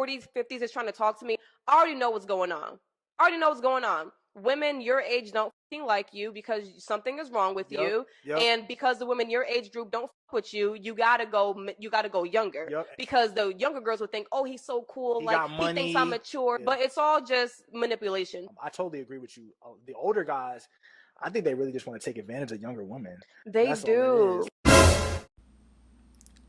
40s, 50s is trying to talk to me, I already know what's going on. I already know what's going on. Women your age don't like you because something is wrong with Yep. you, Yep. and because the women your age group don't with you, you gotta go younger, Yep. because the younger girls would think, oh, he's so cool, He like got he thinks I'm money. mature, Yeah. but it's all just manipulation. I totally agree with you. The older guys, I think they really just want to take advantage of younger women. They That's all it is. do.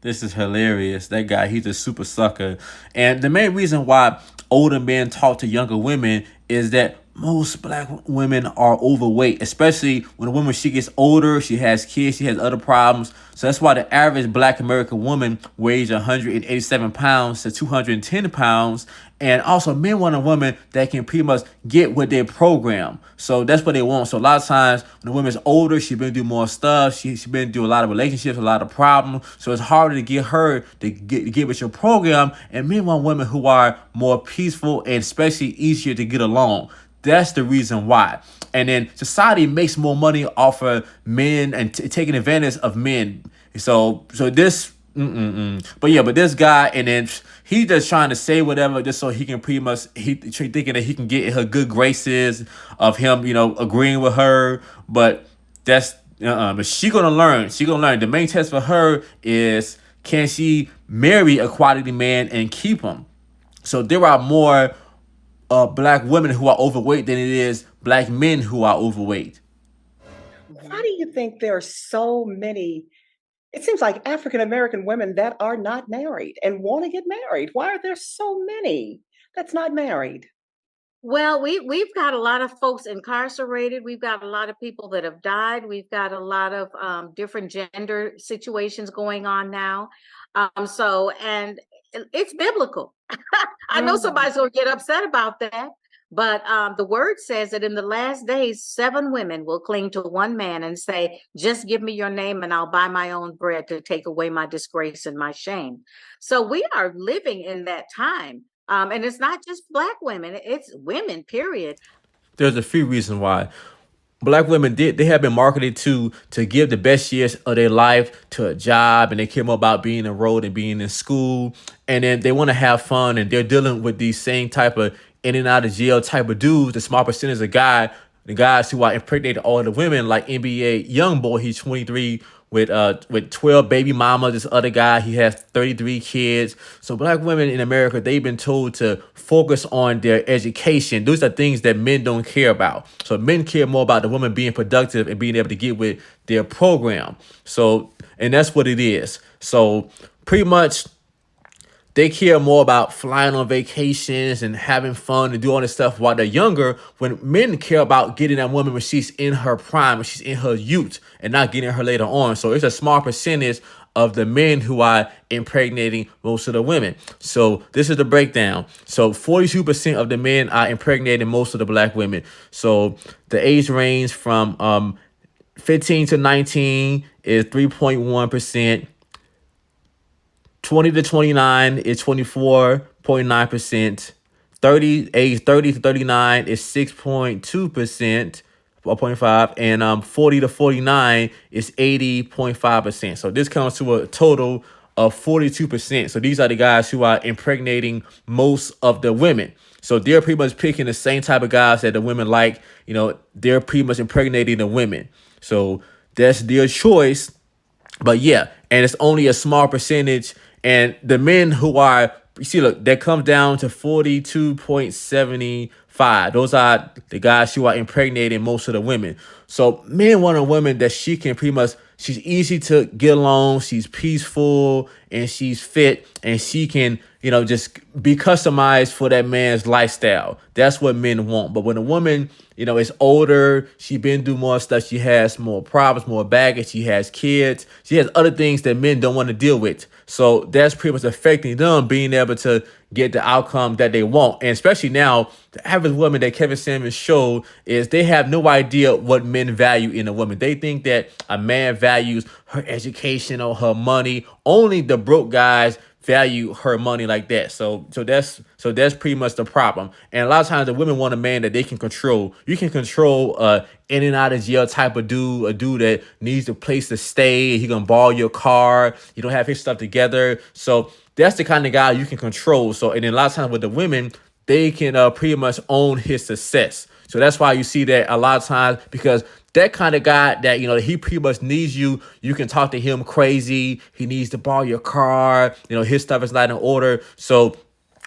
This is hilarious. That guy, he's a super sucker. And the main reason why older men talk to younger women is that most black women are overweight, especially when a woman, she gets older, she has kids, she has other problems. So that's why the average black American woman weighs 187 pounds to 210 pounds. And also, men want a woman that can pretty much get with their program. So that's what they want. So a lot of times, when a woman's older, she's been through more stuff. She's been through a lot of relationships, a lot of problems. So it's harder to get her to get with your program. And men want women who are more peaceful and especially easier to get along. That's the reason why. And then society makes more money off of men and taking advantage of men. So this, but this guy, and then he just trying to say whatever just so he can pretty much, he thinking that he can get her good graces of him, agreeing with her. But that's but she gonna learn. She gonna learn. The main test for her is, can she marry a quality man and keep him? So there are more black women who are overweight than it is black men who are overweight. Why do you think there are so many? It seems like African American women that are not married and want to get married. Why are there so many that's not married? Well, we've got a lot of folks incarcerated. We've got a lot of people that have died. We've got a lot of different gender situations going on now. And it's biblical. I know somebody's going to get upset about that, but the word says that in the last days, 7 women will cling to one man and say, "Just give me your name, and I'll buy my own bread to take away my disgrace and my shame." So we are living in that time. And it's not just black women, it's women, period. There's a few reasons why. Black women they have been marketed to give the best years of their life to a job, and they care more about being enrolled and being in school, and then they want to have fun, and they're dealing with these same type of in and out of jail type of dudes. The small percentage of the guys who are impregnating all the women, like NBA young boy, he's 23 with 12 baby mamas. This other guy, he has 33 kids. So black women in America, they've been told to focus on their education. Those are things that men don't care about. So men care more about the woman being productive and being able to get with their program. So, and that's what it is. So pretty much they care more about flying on vacations and having fun and do all this stuff while they're younger, when men care about getting that woman when she's in her prime, when she's in her youth, and not getting her later on. So it's a small percentage of the men who are impregnating most of the women. So this is the breakdown. So 42% of the men are impregnating most of the black women. So the age range from 15 to 19 is 3.1%. 20 to 29 is 24.9%. Age 30 to 39 is 6.2%, 0.5, and 40 to 49 is 80.5%. So this comes to a total of 42%. So these are the guys who are impregnating most of the women. So they're pretty much picking the same type of guys that the women like. They're pretty much impregnating the women. So that's their choice. But yeah, and it's only a small percentage. And the men who are, you see, look, that comes down to 42.75. Those are the guys who are impregnating most of the women. So men want a woman that she can pretty much, she's easy to get along, she's peaceful, and she's fit, and she can, just be customized for that man's lifestyle. That's what men want. But when a woman, is older, she been through more stuff, she has more problems, more baggage, she has kids, she has other things that men don't want to deal with. So that's pretty much affecting them being able to get the outcome that they want. And especially now, the average woman that Kevin Samuels showed is they have no idea what men value in a woman. They think that a man values her education or her money. Only the broke guys value her money like that. So that's pretty much the problem. And a lot of times the women want a man that they can control. You can control in and out of jail type of dude, a dude that needs a place to stay. He gonna borrow your car. You don't have his stuff together. So that's the kind of guy you can control. So, and then a lot of times with the women, they can pretty much own his success. So that's why you see that a lot of times, because that kind of guy that, you know, he pretty much needs you. You can talk to him crazy. He needs to borrow your car. You know, his stuff is not in order. So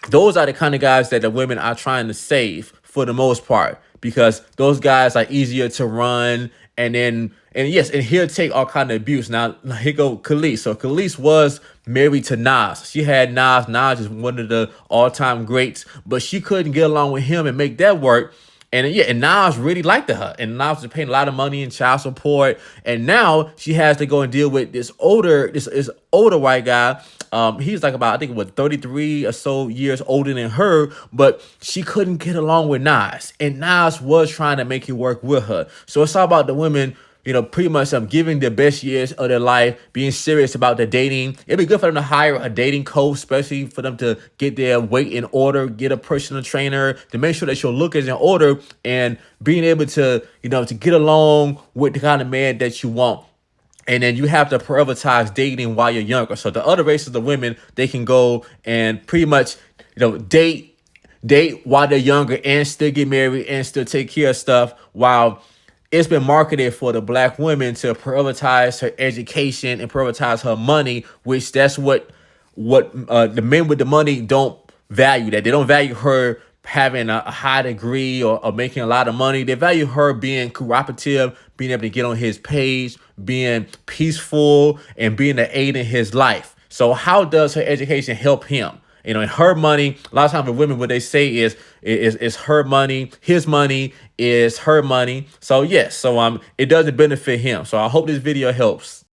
those are the kind of guys that the women are trying to save for the most part, because those guys are easier to run. And yes, and he'll take all kind of abuse. Now here go Kelis. So Kelis was married to Nas. She had Nas. Nas is one of the all-time greats, but she couldn't get along with him and make that work. And yeah, and Nas really liked her. And Nas was paying a lot of money in child support. And now she has to go and deal with this older white guy. He's like about, I think, what, 33 or so years older than her, but she couldn't get along with Nas. And Nas was trying to make it work with her. So it's all about the women, you know, pretty much giving the best years of their life, being serious about the dating. It'd be good for them to hire a dating coach, especially for them to get their weight in order, get a personal trainer to make sure that your look is in order, and being able to, you know, to get along with the kind of man that you want. And then you have to prioritize dating while you're younger. So the other races of women, they can go and pretty much, you know, date while they're younger and still get married and still take care of stuff, while it's been marketed for the black women to prioritize her education and prioritize her money, which that's what the men with the money don't value. That they don't value her having a high degree or making a lot of money. They value her being cooperative, being able to get on his page, being peaceful, and being an aid in his life. So how does her education help him? You know, and her money, a lot of times with women, what they say is her money, his money is her money. So yes, so it doesn't benefit him. So I hope this video helps.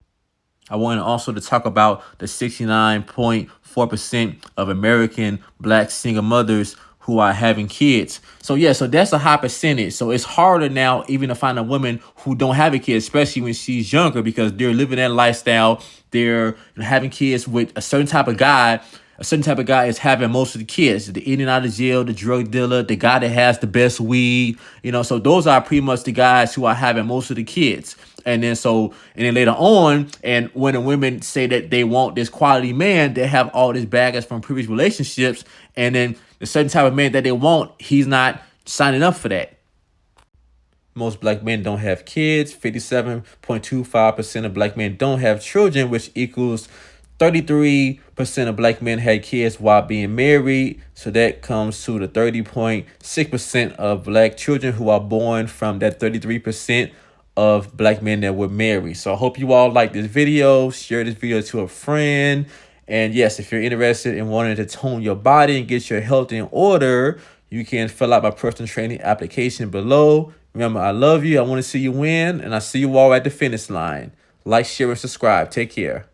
I want also to talk about the 69.4% of American black single mothers who are having kids. So yeah, so that's a high percentage. So it's harder now even to find a woman who don't have a kid, especially when she's younger, because they're living that lifestyle. They're having kids with a certain type of guy. A certain type of guy is having most of the kids, the in and out of jail, the drug dealer, the guy that has the best weed, you know, so those are pretty much the guys who are having most of the kids. And then later on, and when the women say that they want this quality man, they have all this baggage from previous relationships. And then the certain type of man that they want, he's not signing up for that. Most black men don't have kids. 57.25% of black men don't have children, which equals 33% of black men had kids while being married. So that comes to the 30.6% of black children who are born from that 33% of black men that were married. So I hope you all like this video. Share this video to a friend. And yes, if you're interested in wanting to tone your body and get your health in order, you can fill out my personal training application below. Remember, I love you. I want to see you win. And I see you all at the finish line. Like, share, and subscribe. Take care.